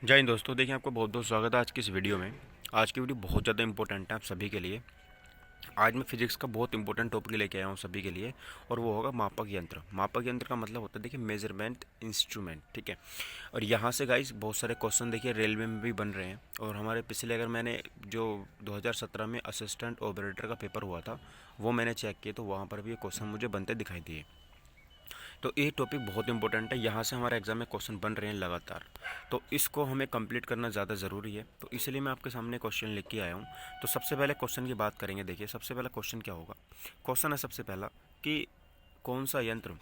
जय हिंद दोस्तों। देखिए, आपको बहुत बहुत स्वागत है आज की इस वीडियो में। आज की वीडियो बहुत ज़्यादा इंपॉर्टेंट है आप सभी के लिए। आज मैं फिजिक्स का बहुत इंपॉर्टेंट टॉपिक लेके आया हूँ सभी के लिए, और वो होगा मापक यंत्र। मापक यंत्र का मतलब होता है, देखिए, मेजरमेंट इंस्ट्रूमेंट, ठीक है। और यहाँ से गाइस बहुत सारे क्वेश्चन देखिए रेलवे में भी बन रहे हैं, और हमारे पिछले, अगर मैंने जो 2017 में असिस्टेंट ऑपरेटर का पेपर हुआ था वो मैंने चेक किया, तो वहाँ पर भी ये क्वेश्चन मुझे बनते दिखाई दिए। तो ये टॉपिक बहुत इंपॉर्टेंट है, यहाँ से हमारे एग्जाम में क्वेश्चन बन रहे हैं लगातार, तो इसको हमें कंप्लीट करना ज़्यादा ज़रूरी है। तो इसलिए मैं आपके सामने क्वेश्चन लेके आया हूँ। तो सबसे पहले क्वेश्चन की बात करेंगे। देखिए, सबसे पहला क्वेश्चन क्या होगा। क्वेश्चन है सबसे पहला कि कौन सा यंत्र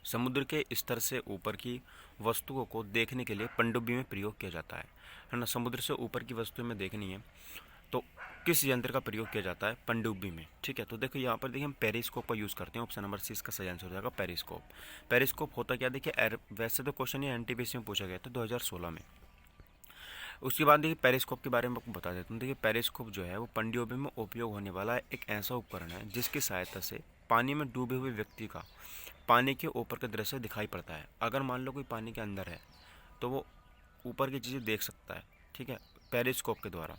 समुद्र के स्तर से ऊपर की वस्तुओं को देखने के लिए पनडुब्बी में प्रयोग किया जाता है ना। समुद्र से ऊपर की वस्तुएं में देखनी है तो किस यंत्र का प्रयोग किया जाता है पनडुब्बी में, ठीक है। तो देखो यहाँ पर देखिए हम पेरिस्कोप का यूज़ करते हैं। ऑप्शन नंबर सी इसका सही आंसर हो जाएगा पेरिस्कोप। पेरिस्कोप होता क्या, देखिए वैसे तो क्वेश्चन ये एनटीपीसी में पूछा गया था 2016 में। उसके बाद देखिए पेरिस्कोप के बारे में आपको बता देता हूँ। देखिए पेरिस्कोप जो है वो पनडुब्बी में उपयोग होने वाला एक ऐसा उपकरण है जिसकी सहायता से पानी में डूबे हुए व्यक्ति का पानी के ऊपर का दृश्य दिखाई पड़ता है। अगर मान लो कोई पानी के अंदर है तो वो ऊपर की चीज़ें देख सकता है, ठीक है, पेरिस्कोप के द्वारा।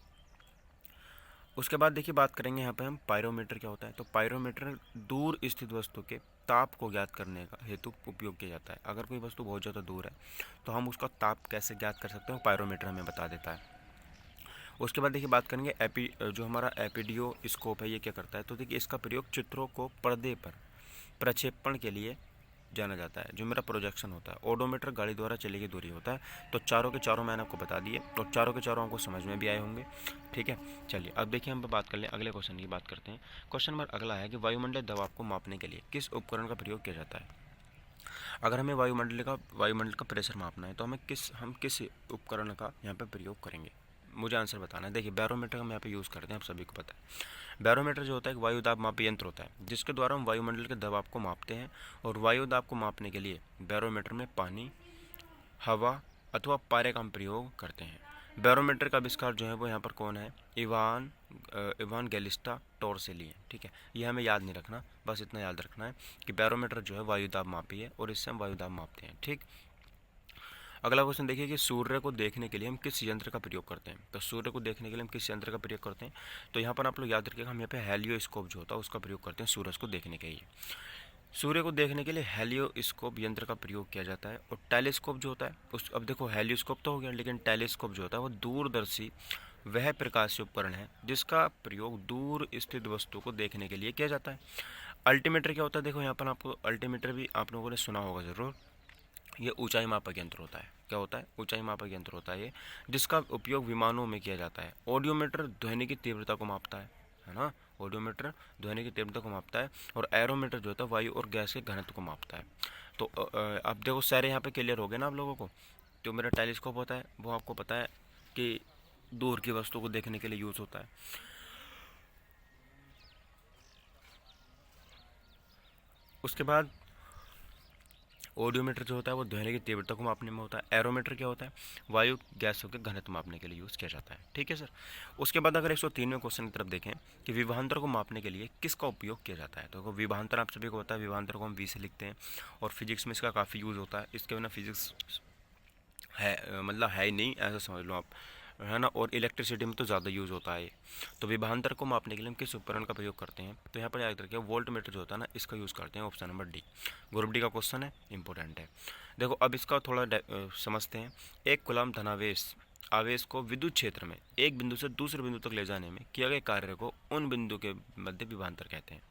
उसके बाद देखिए बात करेंगे यहाँ पे हम पायरोमीटर क्या होता है। तो पायरोमीटर दूर स्थित वस्तु के ताप को ज्ञात करने का हेतु उपयोग किया जाता है। अगर कोई वस्तु बहुत ज़्यादा दूर है तो हम उसका ताप कैसे ज्ञात कर सकते हैं, पायरोमीटर हमें बता देता है। उसके बाद देखिए बात करेंगे जो हमारा एपीडियो स्कोप है ये क्या करता है। तो देखिए इसका प्रयोग चित्रों को पर्दे पर प्रक्षेपण के लिए जाना जाता है। जो मेरा प्रोजेक्शन होता है, ओडोमीटर गाड़ी द्वारा चली गई दूरी होता है। तो चारों के चारों मैंने आपको बता दिए, और चारों के चारों आपको समझ में भी आए होंगे, ठीक है। चलिए अब देखिए हम बात कर लें, अगले क्वेश्चन की बात करते हैं। क्वेश्चन नंबर अगला है कि वायुमंडलीय दबाव को मापने के लिए किस उपकरण का प्रयोग किया जाता है। अगर हमें वायुमंडल का प्रेशर मापना है तो हम किस उपकरण का यहाँ पे प्रयोग करेंगे, मुझे आंसर बताना है। देखिए बैरोमीटर हम यहाँ पे यूज़ करते हैं, आप सभी को पता है। बैरोमीटर जो होता है एक वायु दाब मापी यंत्र होता है जिसके द्वारा हम वायुमंडल के दबाव को मापते हैं। और वायु दाब को मापने के लिए बैरोमीटर में पानी, हवा अथवा पारे का हम प्रयोग करते हैं। बैरोमीटर का आविष्कार जो है वो यहाँ पर कौन है, इवान गैलिस्टा टोरसेली है, ठीक है। ये हमें याद नहीं रखना, बस इतना याद रखना है कि बैरोमीटर जो है वायु दाब मापी है और इससे हम वायु दाब मापते हैं, ठीक। अगला क्वेश्चन देखिए कि सूर्य को देखने के लिए हम किस यंत्र का प्रयोग करते हैं। तो सूर्य को देखने के लिए हम किस यंत्र का प्रयोग करते हैं, तो यहाँ पर आप लोग याद रखिएगा हम यहाँ पे हेलियोस्कोप जो होता है उसका प्रयोग करते हैं सूरज को देखने के लिए। सूर्य को देखने के लिए हेलियोस्कोप यंत्र का प्रयोग किया जाता है। और टेलीस्कोप जो होता है उस, अब देखो हेलियोस्कोप तो हो गया, लेकिन टेलीस्कोप जो होता है वो दूरदर्शी वह प्रकाशीय उपकरण है जिसका प्रयोग दूर स्थित वस्तु को देखने के लिए किया जाता है। अल्टीमीटर क्या होता है, देखो यहाँ पर आपको अल्टीमीटर भी आप लोगों ने सुना होगा ज़रूर। ये ऊंचाई मापक यंत्र होता है। क्या होता है, ऊंचाई मापक यंत्र होता है ये, जिसका उपयोग विमानों में किया जाता है। ऑडियोमीटर ध्वनि की तीव्रता को मापता है ना। ऑडियोमीटर ध्वनि की तीव्रता को मापता है। और एरोमीटर जो होता है वायु और गैस के घनत्व को मापता है। तो अब देखो सारे यहाँ पे क्लियर हो गए ना आप लोगों को। जो मेरा टेलीस्कोप होता है वो आपको पता है कि दूर की वस्तु को देखने के लिए यूज़ होता है। उसके बाद ऑडियोमीटर जो होता है वो ध्वनि की तीव्रता को मापने में होता है। एरोमीटर क्या होता है, वायु गैसों के घनत्व मापने के लिए यूज़ किया जाता है, ठीक है सर। उसके बाद अगर 103वें क्वेश्चन की तरफ देखें कि विभवांतर को मापने के लिए किसका उपयोग किया जाता है। तो विभवांतर आप सभी को पता है, विभवांतर को हम वी से लिखते हैं, और फिजिक्स में इसका काफ़ी यूज़ होता है। इसके बिना फिजिक्स है मतलब है ही नहीं, ऐसा समझ लो आप, है ना। और इलेक्ट्रिसिटी में तो ज़्यादा यूज़ होता है। तो विभवांतर को मापने के लिए हम किस उपकरण का प्रयोग करते हैं, तो यहाँ पर याद रखिए वोल्ट मीटर जो होता है ना इसका यूज़ करते हैं। Option number D, group D का क्वेश्चन है, इंपॉर्टेंट है। देखो अब इसका थोड़ा समझते हैं। एक कूलम्ब धनावेश आवेश को विद्युत क्षेत्र में एक बिंदु से दूसरे बिंदु तक ले जाने में किए गए कार्य को उन बिंदु के मध्य विभवांतर कहते हैं,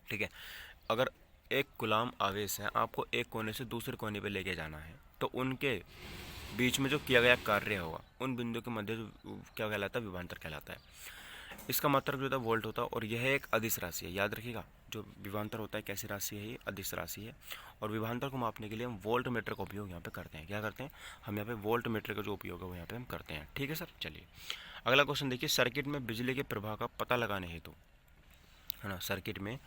ठीक है। अगर एक कूलम्ब आवेश है, आपको एक कोने से दूसरे कोने पर लेके जाना है, तो उनके बीच में जो किया गया कार्य होगा उन बिंदु के मध्य जो क्या कहलाता है, विभवांतर कहलाता है। इसका मात्रक जो होता है वोल्ट होता है, और यह एक अदिश राशि है, याद रखिएगा। जो विभवांतर होता है कैसी राशि है, ये अदिश राशि है। और विभवांतर को मापने के लिए हम वोल्ट मीटर का उपयोग यहाँ पे करते हैं। क्या करते हैं हम यहाँ पे, वोल्ट मीटर का जो उपयोग है वो यहाँ पे हम करते हैं, ठीक है सर। चलिए अगला क्वेश्चन देखिए, सर्किट में बिजली के प्रवाह का पता लगाने हेतु, है ना, सर्किट में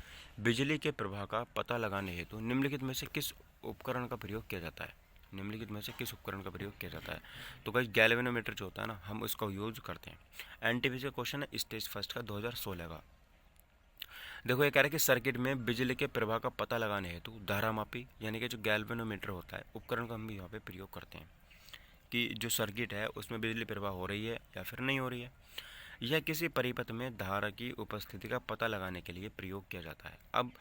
बिजली के प्रवाह का पता लगाने हेतु निम्नलिखित में से किस उपकरण का प्रयोग किया जाता है। निम्नलिखित में से किस उपकरण का प्रयोग किया जाता है। तो गाइस गैल्वेनोमीटर जो होता है ना हम उसका यूज करते हैं। एनटीपीसी का क्वेश्चन है स्टेज फर्स्ट का 2016 का। देखो ये कह रहा है कि सर्किट में बिजली के प्रवाह का पता लगाने हेतु धारा मापी यानी कि जो गैल्वेनोमीटर होता है उपकरण का हम भी यहाँ पे प्रयोग करते हैं। कि जो सर्किट है उसमें बिजली प्रवाह हो रही है या फिर नहीं हो रही है। यह किसी परिपथ में धारा की उपस्थिति का पता लगाने के लिए प्रयोग किया जाता है। अब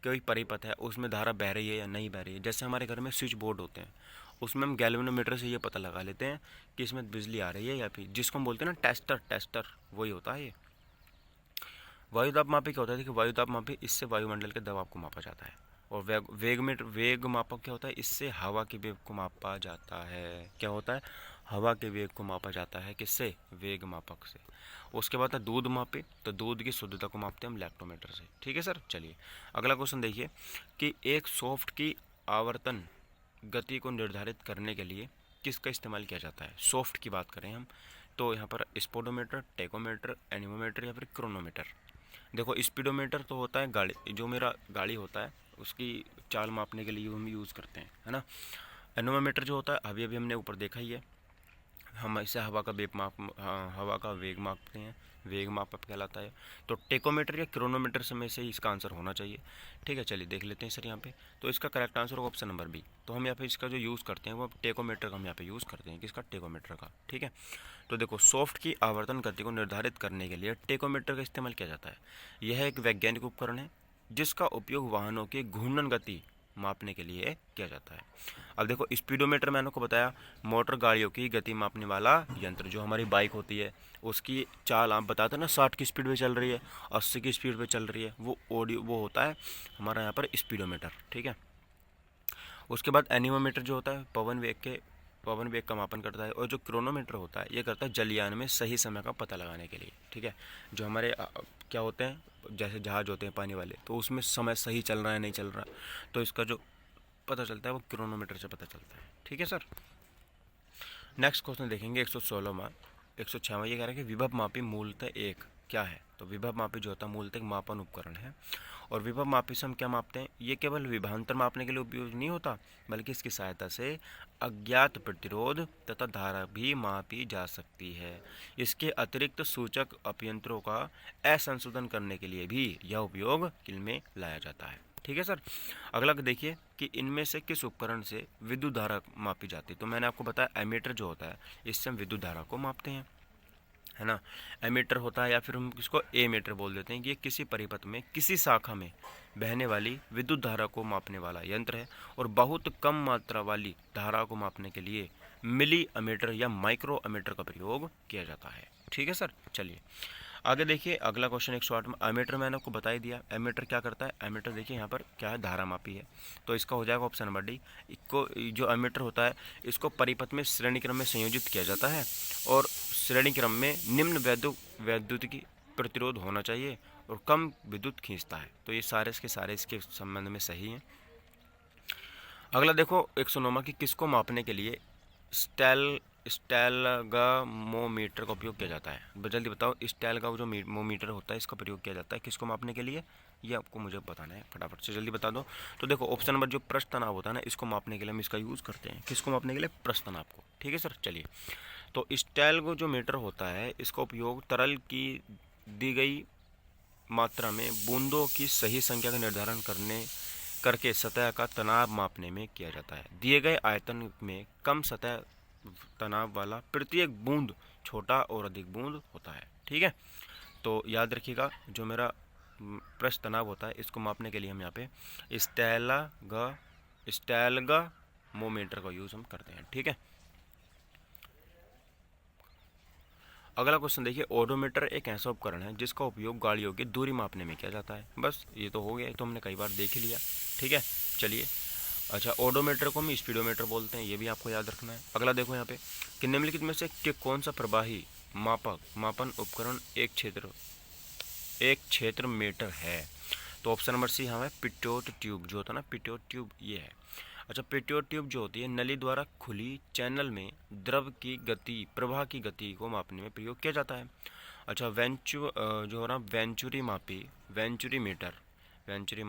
कोई परिपथ है उसमें धारा बह रही है या नहीं बह रही है, जैसे हमारे घर में स्विच बोर्ड होते हैं, उसमें हम गैल्वेनोमीटर से ये पता लगा लेते हैं कि इसमें बिजली आ रही है या फिर, जिसको हम बोलते हैं ना टेस्टर, टेस्टर वही होता है ये। वायुदाब मापी क्या होता है? देखिए वायुदाब मापी, इससे वायुमंडल के दबाव को मापा जाता है। और वेग मापक क्या होता है? इससे हवा के वेग को मापा जाता है। क्या होता है? हवा के वेग को मापा जाता है। किससे? वेग मापक से। उसके बाद है दूध मापे, तो दूध की शुद्धता को मापते हैं हम लैक्टोमीटर से। ठीक है सर, चलिए अगला क्वेश्चन देखिए कि एक सॉफ्ट की आवर्तन गति को निर्धारित करने के लिए किसका इस्तेमाल किया जाता है? सॉफ्ट की बात करें हम तो यहाँ पर स्पोडोमीटर, टेकोमीटर, एनीमोमीटर या फिर क्रोनोमीटर। देखो स्पीडोमीटर तो होता है गाड़ी, जो मेरा गाड़ी होता है उसकी चाल मापने के लिए हम यूज़ करते हैं, है ना। एनोमीटर जो होता है अभी अभी हमने ऊपर देखा ही है, हम इससे हवा का हवा का वेग मापते हैं, वेग मापक कहलाता है। तो टेकोमीटर या क्रोनोमीटर में से ही इसका आंसर होना चाहिए। ठीक है, चलिए देख लेते हैं सर यहाँ पे। तो इसका करेक्ट आंसर होगा ऑप्शन नंबर बी। तो हम यहाँ पे इसका जो यूज़ करते हैं वो टेकोमीटर का हम यहाँ पे यूज़ करते हैं। किसका? टेकोमीटर का। ठीक है, तो देखो सॉफ्ट की आवर्तन गति को निर्धारित करने के लिए टेकोमीटर का इस्तेमाल किया जाता है। यह एक वैज्ञानिक उपकरण है जिसका उपयोग वाहनों की घूर्णन गति मापने के लिए किया जाता है। अब देखो स्पीडोमीटर मैंने आपको बताया, मोटर गाड़ियों की गति मापने वाला यंत्र। जो हमारी बाइक होती है उसकी चाल आप बताते हैं ना 60 की स्पीड पे चल रही है, 80 की स्पीड पे चल रही है, वो होता है हमारा यहाँ पर स्पीडोमीटर। ठीक है, उसके बाद एनीमोमीटर जो होता है पवन वेग का मापन करता है। और जो क्रोनोमीटर होता है ये करता है जलयान में सही समय का पता लगाने के लिए। ठीक है, जो हमारे क्या होते हैं जैसे जहाज होते हैं पानी वाले, तो उसमें समय सही चल रहा है नहीं चल रहा, तो इसका जो पता चलता है वो क्रोनोमीटर से पता चलता है। ठीक है सर, नेक्स्ट क्वेश्चन देखेंगे 116वां 106वां। ये कह रहा है कि विभव मापी मूलतः एक क्या है? तो विभव मापी जो होता है मूलतः एक मापन उपकरण है। और विभव मापी से हम क्या मापते हैं? ये केवल विभवांतर मापने के लिए उपयोग नहीं होता, बल्कि इसकी सहायता से अज्ञात प्रतिरोध तथा धारा भी मापी जा सकती है। इसके अतिरिक्त सूचक अपयंत्रों का असंशोधन करने के लिए भी यह उपयोग में लाया जाता है। ठीक है सर, अगला देखिए कि इनमें से किस उपकरण से विद्युत धारा मापी जाती है? तो मैंने आपको बताया एमीटर जो होता है इससे हम विद्युत धारा को मापते हैं, है ना। एमीटर होता है या फिर हम इसको एमीटर बोल देते हैं कि ये किसी परिपथ में किसी शाखा में बहने वाली विद्युत धारा को मापने वाला यंत्र है। और बहुत कम मात्रा वाली धारा को मापने के लिए मिली अमीटर या माइक्रो अमीटर का प्रयोग किया जाता है। ठीक है सर, चलिए आगे देखिए अगला क्वेश्चन 108 में। एमीटर मैंने आपको बता ही दिया, एमीटर क्या करता है? एमीटर देखिए यहाँ पर क्या है, धारा मापी है, तो इसका हो जाएगा ऑप्शन नंबर डी। इसको जो एमीटर होता है इसको परिपथ में श्रेणी क्रम में संयोजित किया जाता है। और श्रेणी क्रम में निम्न वैद्युतिकी प्रतिरोध होना चाहिए और कम विद्युत खींचता है। तो ये सारे के सारे इसके संबंध में सही हैं। अगला देखो 109 की किसको मापने के लिए स्टेलगामोमीटर का उपयोग किया जाता है? जल्दी बताओ, स्टेलगा जो मोमीटर होता है इसका प्रयोग किया जाता है किसको मापने के लिए? ये आपको मुझे बताना है, फटाफट से जल्दी बता दो। तो देखो ऑप्शन नंबर जो पृष्ठ तनाव होता है ना, इसको मापने के लिए हम इसका यूज़ करते हैं। किसको मापने के लिए? पृष्ठ तनाव को। ठीक है सर, चलिए तो स्टेलगो जो मीटर होता है इसका उपयोग तरल की दी गई मात्रा में बूंदों की सही संख्या का निर्धारण करके सतह का तनाव मापने में किया जाता है। दिए गए आयतन में कम सतह तनाव वाला प्रत्येक बूंद छोटा और अधिक बूंद होता है। ठीक है, तो याद रखिएगा जो मेरा पृष्ठ तनाव होता है इसको मापने के लिए हम यहाँ पे स्टेलगामोमीटर का यूज़ हम करते हैं। ठीक है, अगला क्वेश्चन देखिए, ओडोमीटर एक ऐसा उपकरण है जिसका उपयोग गाड़ियों की दूरी मापने में किया जाता है। बस ये तो हो गया, ये तो हमने कई बार देख ही लिया। ठीक है, चलिए अच्छा ओडोमीटर को हम स्पीडोमीटर बोलते हैं, ये भी आपको याद रखना है। अगला देखो यहाँ पे कि निम्नलिखित में से कि कौन सा प्रवाही मापन उपकरण एक क्षेत्र मीटर है? तो ऑप्शन नंबर सी हमें पिटोट ट्यूब जो होता है ना, पिटोट ट्यूब ये है। अच्छा पिटोट ट्यूब जो होती है नली द्वारा खुली चैनल में द्रव की गति प्रवाह की गति को मापने में प्रयोग किया जाता है। अच्छा जो हो रहा वेंचुरी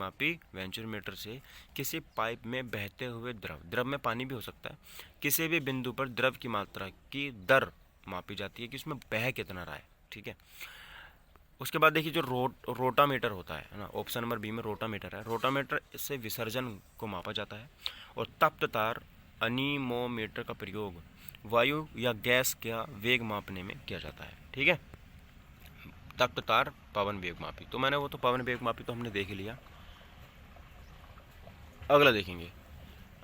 मीटर से किसी पाइप में बहते हुए द्रव में पानी भी हो सकता है, किसी भी बिंदु पर द्रव की मात्रा की दर मापी जाती है कि उसमें बह कितना रहा है। ठीक है, उसके बाद देखिए जो रोटामीटर होता है ना, ऑप्शन नंबर बी में रोटामीटर है। रोटामीटर से विसर्जन को मापा जाता है। और तप्त तार अनीमोमीटर का प्रयोग वायु या गैस का वेग मापने में किया जाता है। ठीक है, तख्त तार पवन वेग मापी, तो मैंने वो तो पवन वेग मापी तो हमने देख लिया। अगला देखेंगे,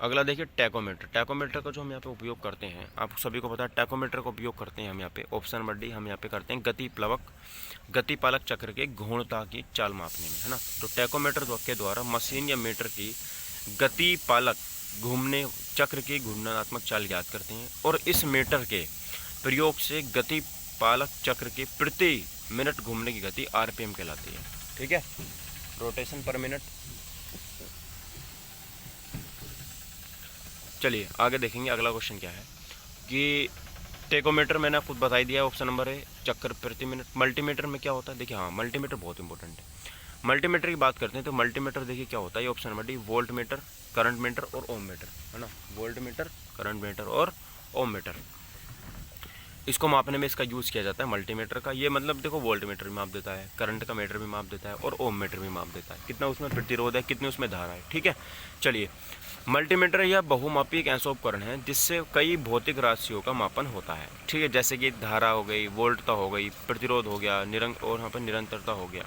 अगला देखिए टैकोमीटर। टैकोमीटर का जो हम यहाँ पे उपयोग करते हैं, आप सभी को पता है टैकोमीटर का उपयोग करते हैं हम यहाँ पे, ऑप्शन नंबर डी हम यहाँ पे करते हैं गतिपालक चक्र के घूर्णता की चाल मापने में, है ना। तो टैकोमीटर के द्वारा मशीन या मीटर की गतिपालक घूमने चक्र की घूर्णनात्मक चाल ज्ञात करते हैं और इस मीटर के प्रयोग से गतिपालक चक्र के प्रति मिनट घूमने की गति आरपीएम कहलाती है। ठीक है, रोटेशन पर मिनट। चलिए आगे देखेंगे, अगला क्वेश्चन क्या है कि टेकोमीटर मैंने आपको बता ही दिया, ऑप्शन नंबर है चक्कर प्रति मिनट। मल्टीमीटर में क्या होता है, देखिए हाँ मल्टीमीटर बहुत इंपॉर्टेंट है। मल्टीमीटर की बात करते हैं तो मल्टीमीटर देखिए क्या होता है, ये option number D volt meter, current meter और ओम मीटर, है ना। वोल्ट मीटर, करंट मीटर और ओम मीटर, इसको मापने में इसका यूज़ किया जाता है मल्टीमीटर का। ये मतलब देखो वोल्ट मीटर भी माप देता है, करंट का मीटर भी माप देता है और ओम मीटर भी माप देता है, कितना उसमें प्रतिरोध है, कितनी उसमें धारा है। ठीक है, चलिए मल्टीमीटर यह बहुमापी एक ऐसा उपकरण है जिससे कई भौतिक राशियों का मापन होता है। ठीक है, जैसे कि धारा हो गई, वोल्टता हो गई, प्रतिरोध हो गया, और यहाँ पर निरंतरता हो गया।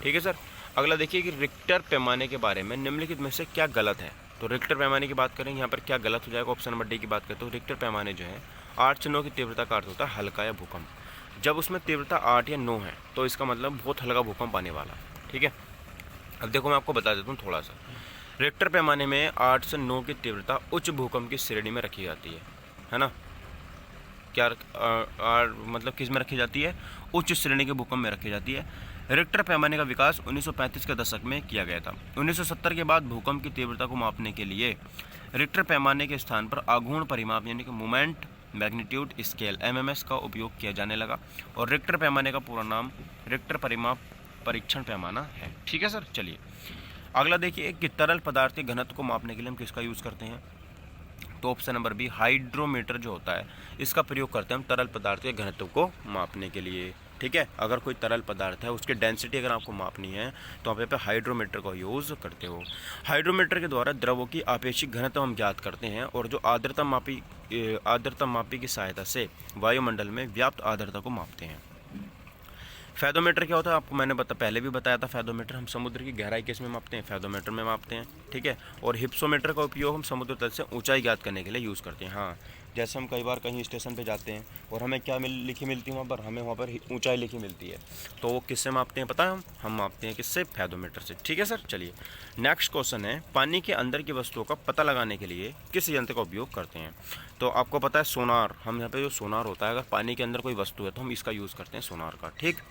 ठीक है सर, अगला देखिए कि रिक्टर पैमाने के बारे में निम्नलिखित में से क्या गलत है। तो रिक्टर पैमाने की बात करेंगे, यहाँ पर क्या गलत हो जाएगा, ऑप्शन नंबर डी की बात करते हो। रिक्टर पैमाने जो है 8 से 9 की तीव्रता का अर्थ होता है हल्का या भूकंप। जब उसमें तीव्रता 8 या 9 है तो इसका मतलब बहुत हल्का भूकंप आने वाला है। ठीक है, अब देखो मैं आपको बता देता हूँ थोड़ा सा। रिक्टर पैमाने में 8 से 9 की तीव्रता उच्च भूकंप की श्रेणी में रखी जाती है ना। क्या मतलब किस में रखी जाती है, उच्च श्रेणी के भूकंप में रखी जाती है। रिक्टर पैमाने का विकास 1935 के दशक में किया गया था। 1970 के बाद भूकंप की तीव्रता को मापने के लिए रिक्टर पैमाने के स्थान पर आघूर्ण परिमाप यानी कि मोमेंट मैग्नीट्यूड स्केल एमएमएस का उपयोग किया जाने लगा और रिक्टर पैमाने का पूरा नाम रिक्टर परिमाप परीक्षण पैमाना है। ठीक है सर, चलिए अगला देखिए कि तरल पदार्थ के घनत्व को मापने के लिए हम किसका यूज़ करते हैं। तो ऑप्शन नंबर बी हाइड्रोमीटर जो होता है इसका प्रयोग करते हैं हम तरल पदार्थ के घनत्व को मापने के लिए। ठीक है, अगर कोई तरल पदार्थ है उसकी डेंसिटी अगर आपको मापनी है तो आप यहाँ पे हाइड्रोमीटर का यूज़ करते हो। हाइड्रोमीटर के द्वारा द्रवों की आपेक्षिक घनत्व हम ज्ञात करते हैं और जो आर्द्रता मापी की सहायता से वायुमंडल में व्याप्त आर्द्रता को मापते हैं। फेदोमीटर क्या होता है आपको मैंने पहले भी बताया था। फेदोमीटर हम समुद्र की गहराई किस में मापते हैं, फेदोमीटर में मापते हैं। ठीक है, और हिप्सोमीटर का उपयोग हम समुद्र तल से ऊंचाई ज्ञात करने के लिए यूज़ करते हैं। हाँ, जैसे हम कई बार कहीं स्टेशन पे जाते हैं और हमें क्या लिखी मिलती है वहाँ पर, हमें वहाँ पर ऊंचाई लिखी मिलती है, तो वो किससे मापते हैं पता है, हम मापते हैं किससे, फेदोमीटर से। ठीक है सर, चलिए नेक्स्ट क्वेश्चन है पानी के अंदर की वस्तुओं का पता लगाने के लिए किस यंत्र का उपयोग करते हैं। तो आपको पता है सोनार, हम यहाँ पे जो सोनार होता है, अगर पानी के अंदर कोई वस्तु है तो हम इसका यूज़ करते हैं सोनार का। ठीक,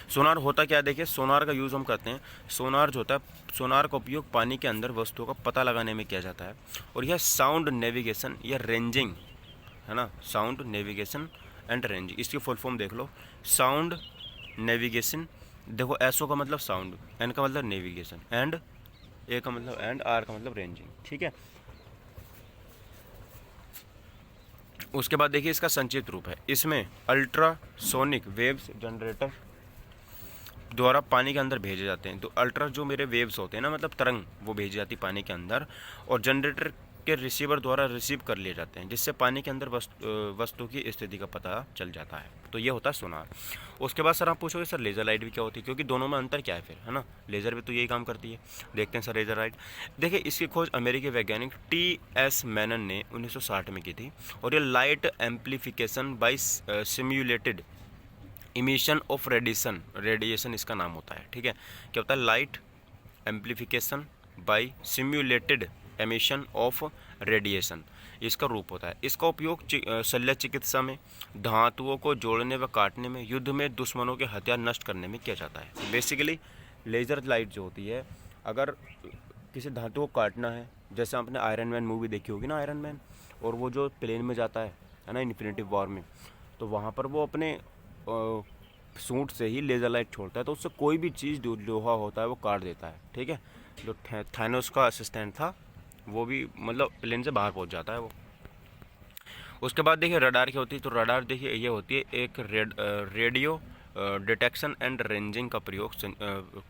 सोनार होता क्या है, देखिए सोनार का यूज़ हम करते हैं, सोनार जो होता है, सोनार का उपयोग पानी के अंदर वस्तुओं का पता लगाने में किया जाता है और यह साउंड नेविगेशन या रेंजिंग, है ना, साउंड नेविगेशन एंड रेंजिंग, इसकी फुल फॉर्म देख लो, साउंड नेविगेशन, देखो एसओ का मतलब साउंड, एन का मतलब नेविगेशन, एंड ए का मतलब एंड, आर का मतलब रेंजिंग। ठीक है, उसके बाद देखिए इसका संक्षिप्त रूप है, इसमें अल्ट्रासोनिक वेव्स जनरेटर द्वारा पानी के अंदर भेजे जाते हैं। तो अल्ट्रा जो मेरे वेव्स होते हैं ना, मतलब तरंग, वो भेजी जाती है पानी के अंदर और जनरेटर के रिसीवर द्वारा रिसीव कर लिए जाते हैं, जिससे पानी के अंदर वस्तु की स्थिति का पता चल जाता है। तो ये होता है सोनार। उसके बाद सर आप पूछोगे सर लेज़र लाइट भी क्या होती है, क्योंकि दोनों में अंतर क्या है फिर, है ना, लेज़र भी तो यही काम करती है। देखते हैं सर लेज़र लाइट। देखिए इसकी खोज अमेरिकी वैज्ञानिक टी.एस. मैनन ने 1960 में की थी और ये light amplification by simulated emission of radiation इसका नाम होता है। ठीक है, क्या होता है, light amplification by simulated emission of radiation, इसका रूप होता है। इसका उपयोग शल्य चिकित्सा में, धातुओं को जोड़ने व काटने में, युद्ध में दुश्मनों के हथियार नष्ट करने में किया जाता है। बेसिकली लेज़र लाइट जो होती है, अगर किसी धातु को काटना है, जैसे आपने आयरन मैन मूवी देखी होगी ना, आयरन मैन, और वो जो प्लेन में जाता है ना, इन्फिनिटी वॉर में, तो वहाँ पर वो अपने सूट से ही लेज़र लाइट छोड़ता है, तो उससे कोई भी चीज़ जो लोहा होता है वो काट देता है। ठीक है, जो थानोस का असिस्टेंट था वो भी मतलब प्लेन से बाहर पहुंच जाता है वो। उसके बाद देखिए रडार क्या होती है। तो रडार देखिए ये होती है एक रेडियो डिटेक्शन एंड रेंजिंग का प्रयोग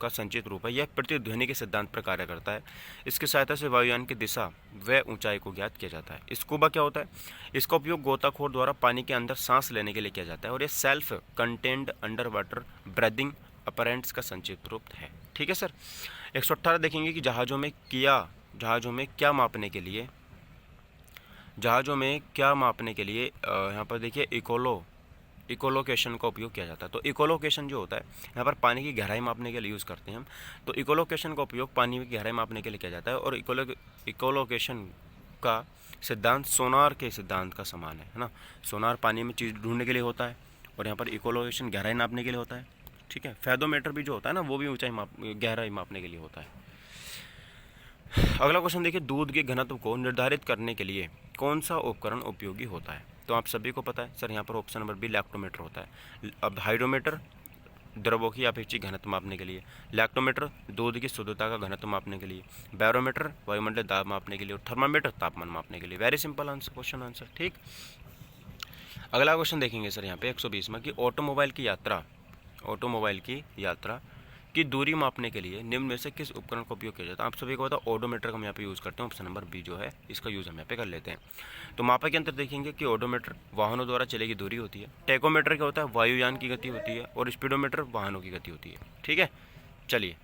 का संचित रूप है। यह प्रतिध्वनि के सिद्धांत पर कार्य करता है। इसकी सहायता से वायुयान की दिशा व ऊंचाई को ज्ञात किया जाता है। स्कूबा क्या होता है? इसका उपयोग गोताखोर द्वारा पानी के अंदर सांस लेने के लिए किया जाता है और ये self contained under water breathing apparatus का संचित रूप है। ठीक है सर। 118 देखेंगे कि जहाज़ों में क्या मापने के लिए यहाँ पर देखिए इकोलोकेशन का उपयोग किया जाता है। तो इकोलोकेशन जो होता है यहाँ पर पानी की गहराई मापने के लिए यूज़ करते हैं हम। तो इकोलोकेशन का उपयोग पानी की गहराई मापने के लिए किया जाता है और इकोलोकेशन का सिद्धांत सोनार के सिद्धांत का समान है ना। सोनार पानी में चीज़ ढूंढने के लिए होता है और यहाँ पर इकोलोकेशन गहराई नापने के लिए होता है। ठीक है। फेदोमीटर भी जो होता है ना, वो भी गहराई मापने के लिए होता है। अगला क्वेश्चन देखिए, दूध के घनत्व को निर्धारित करने के लिए कौन सा उपकरण उपयोगी होता है? तो आप सभी को पता है सर, यहाँ पर ऑप्शन नंबर बी लैक्टोमीटर होता है। अब हाइड्रोमीटर द्रवों की अपेक्षित घनत्व मापने के लिए, लैक्टोमीटर दूध की शुद्धता का घनत्व मापने के लिए, बैरोमीटर वायुमंडलीय दाब मापने के लिए और थर्मामीटर तापमान मापने के लिए। Very simple answer, question answer. ठीक। अगला क्वेश्चन देखेंगे सर यहाँ पे 120 में कि ऑटोमोबाइल की यात्रा की दूरी मापने के लिए निम्न में से किस उपकरण का उपयोग किया जाता है? आप सभी को पता है ओडोमीटर का हम यहाँ पे यूज़ करते हैं। ऑप्शन नंबर बी जो है इसका यूज़ हम यहाँ पे कर लेते हैं। तो मापा के अंतर देखेंगे कि ओडोमीटर वाहनों द्वारा चले की दूरी होती है, टेकोमीटर क्या होता है वायुयान की गति होती है और स्पीडोमीटर वाहनों की गति होती है। ठीक है। चलिए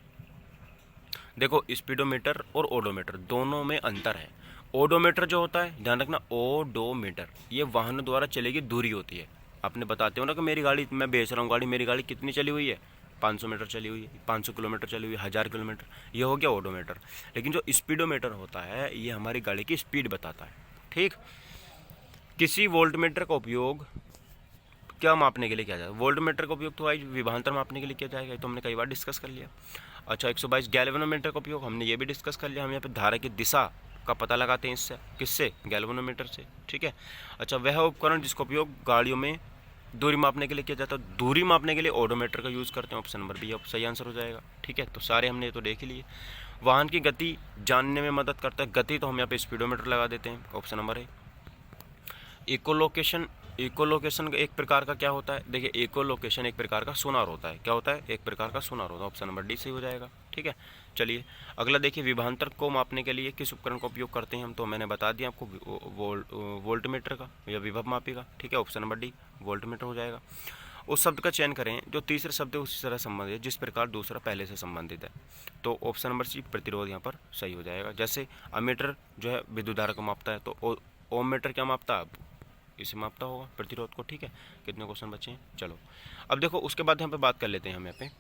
देखो, स्पीडोमीटर और ओडोमीटर दोनों में अंतर है। ओडोमीटर जो होता है, ध्यान रखना, ओडोमीटर ये वाहनों द्वारा चलेगी दूरी होती है। आपने बताते हो ना कि मेरी गाड़ी, मैं बेच रहा हूँ गाड़ी, मेरी गाड़ी कितनी चली हुई है, 500 मीटर चली हुई है, 500 किलोमीटर चली हुई है, 1000 किलोमीटर, ये हो गया ओडोमीटर। लेकिन जो स्पीडोमीटर होता है ये हमारी गाड़ी की स्पीड बताता है। ठीक। किसी वोल्टमीटर का उपयोग क्या मापने के लिए किया जाता है? वोल्टमीटर का उपयोग तो भाई विभवांतर मापने के लिए किया जाएगा, तो हमने कई बार डिस्कस कर लिया। अच्छा, 122 गैल्वेनोमीटर का उपयोग हमने ये भी डिस्कस कर लिया। हम यहाँ पे धारा की दिशा का पता लगाते हैं इससे, किससे? गैल्वेनोमीटर से। ठीक है। अच्छा, वह उपकरण जिसका उपयोग गाड़ियों में दूरी मापने के लिए किया जाता है, दूरी मापने के लिए ओडोमीटर का यूज़ करते हैं। ऑप्शन नंबर बी सही आंसर हो जाएगा। ठीक है। तो सारे हमने तो देख ही लिए। वाहन की गति जानने में मदद करता है, गति तो हम यहाँ पे स्पीडोमीटर लगा देते हैं। ऑप्शन नंबर है। इकोलोकेशन एक प्रकार का क्या होता है? देखिए, इकोलोकेशन एक प्रकार का सोनार होता है। क्या होता है? एक प्रकार का सोनार होता है। ऑप्शन नंबर डी सही हो जाएगा। ठीक है। चलिए अगला देखिए, विभवांतर को मापने के लिए किस उपकरण का उपयोग करते हैं हम? तो मैंने बता दिया आपको, वोल्टमीटर का या विभव मापी का। ठीक है। ऑप्शन नंबर डी वोल्टमीटर हो जाएगा। उस शब्द का चयन करें जो तीसरे शब्द उसी तरह संबंधित है जिस प्रकार दूसरा पहले से संबंधित है। तो ऑप्शन नंबर सी प्रतिरोध यहाँ पर सही हो जाएगा। जैसे अमीटर जो है विद्युत धारा को मापता है, तो ओम मीटर क्या मापता है? इसे मापता होगा, प्रतिरोध को। ठीक है। कितने क्वेश्चन बचे हैं? चलो अब देखो, उसके बाद यहाँ पे बात कर लेते हैं हम यहाँ पे।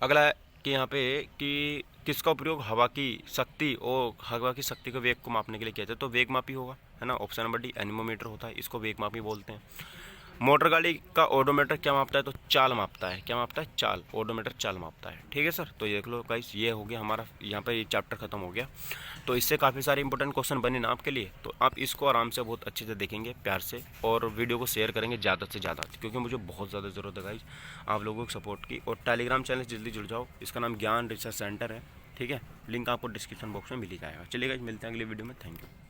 अगला है कि यहाँ पे कि किसका उपयोग हवा की शक्ति को वेग को मापने के लिए किया जाता है? तो वेग मापी होगा, है ना। ऑप्शन नंबर डी एनीमोमीटर होता है, इसको वेग मापी बोलते हैं। मोटर गाड़ी का ओडोमीटर क्या मापता है? तो चाल मापता है। क्या मापता है? चाल। ओडोमीटर चाल मापता है। ठीक है सर। तो ये देख लो गाइस, ये हो गया हमारा, यहाँ पे ये चैप्टर खत्म हो गया। तो इससे काफ़ी सारे इंपॉर्टेंट क्वेश्चन बने ना आपके लिए, तो आप इसको आराम से बहुत अच्छे से देखेंगे, प्यार से, और वीडियो को शेयर करेंगे ज़्यादा से ज़्यादा, क्योंकि मुझे बहुत ज़्यादा ज़रूरत है गाइस आप लोगों की सपोर्ट की। और टेलीग्राम चैनल से जल्दी जुड़ जाओ, इसका नाम ज्ञान रिसर्च सेंटर है। ठीक है। लिंक आपको डिस्क्रिप्शन बॉक्स में मिल ही जाएगा। चलिए गाइस, मिलते हैं अगली वीडियो में। Thank you.